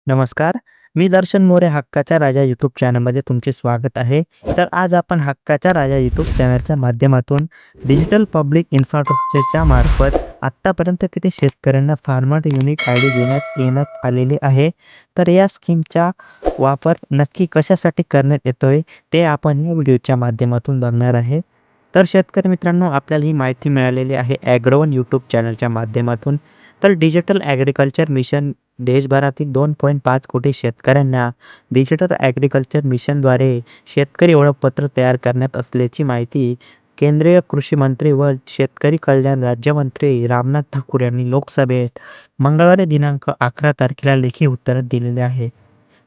नमस्कार. मी दर्शन मोरे हक्काचा राजा यूट्यूब चॅनलमध्ये तुमचे स्वागत आहे. तर आज आपण हक्काचा राजा यूट्यूब चॅनलच्या माध्यमातून डिजिटल पब्लिक इन्फ्रास्ट्रक्चरच्या मार्फत आत्तापर्यंत किती शेतकऱ्यांना फार्मर युनिक आयडी देण्यात येण्यात आलेली आहे. तर या स्कीमचा वापर नक्की कशासाठी करण्यात येतोय ते आपण या व्हिडिओच्या माध्यमातून बघणार आहे. तर शेतकरी मित्रांनो, आपल्याला ही माहिती मिळालेली आहे ॲग्रोवन यूट्यूब चॅनलच्या माध्यमातून. तर डिजिटल ॲग्रीकल्चर मिशन देशभरातील 2.5 कोटी शेतकऱ्यांना डिजिटल ॲग्रीकल्चर मिशनद्वारे शेतकरी ओळखपत्र तयार करण्यात असल्याची माहिती केंद्रीय कृषी मंत्री व शेतकरी कल्याण राज्यमंत्री रामनाथ ठाकूर यांनी लोकसभेत मंगळवारी दिनांक 11 तारखेला लेखी उत्तरात दिलेले आहे.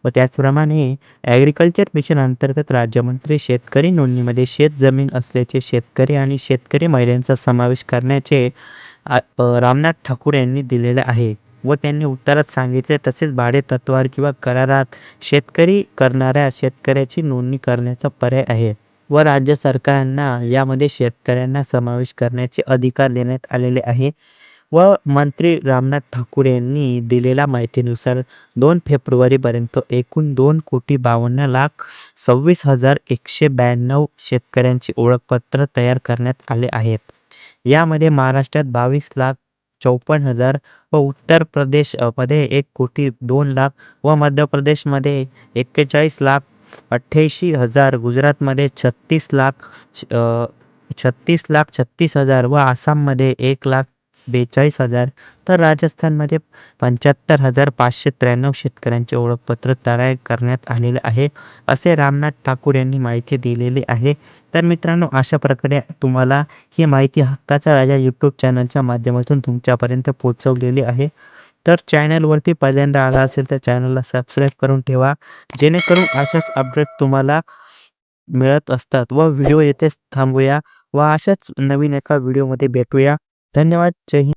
व त्याचप्रमाणे ॲग्रीकल्चर मिशन अंतर्गत राज्यमंत्री शेतकरी नोंदणीमध्ये शेतजमीन असल्याचे शेतकरी आणि शेतकरी महिलांचा समावेश करण्याचे रामनाथ ठाकूर यांनी दिलेले आहे. व त्यांनी उत्तरात सांगितले, तसेच भाडेतत्त्वावर किंवा करारात शेतकरी करणाऱ्या शेतकऱ्याची नोंदणी करण्याचा पर्याय आहे व राज्य सरकारांना यामध्ये शेतकऱ्यांना समावेश करण्याचे अधिकार देण्यात आलेले आहे. व मंत्री रामनाथ ठाकूर यांनी दिलेल्या माहितीनुसार 2 फेब्रुवारीपर्यंत एकूण 2,52,26,192 शेतकऱ्यांची ओळखपत्र तयार करण्यात आले आहेत. यामध्ये महाराष्ट्रात 22,54,000 व उत्तर प्रदेश मध्ये 1,02,00,000 व मध्य प्रदेशमध्ये 41,88,000, गुजरातमध्ये 36,36,36,000 व आसाममध्ये 1,42,000, तर राजस्थानमध्ये 75,593 शेतकऱ्यांचे ओळखपत्र तयार करण्यात आलेले आहे, असे रामनाथ ठाकूर यांनी माहिती दिलेली आहे. तर मित्रांनो, अशा प्रकारे तुम्हाला ही माहिती हक्काचा राजा यूट्यूब चॅनलच्या माध्यमातून तुमच्यापर्यंत पोहोचवलेली आहे. तर चॅनलवरती पहिल्यांदा आला असेल तर चॅनलला सबस्क्राईब करून ठेवा, जेणेकरून अशाच अपडेट तुम्हाला मिळत असतात. व व्हिडिओ येथेच थांबूया व अशाच नवीन एका व्हिडिओमध्ये भेटूया. धन्यवाद. जय हिंद.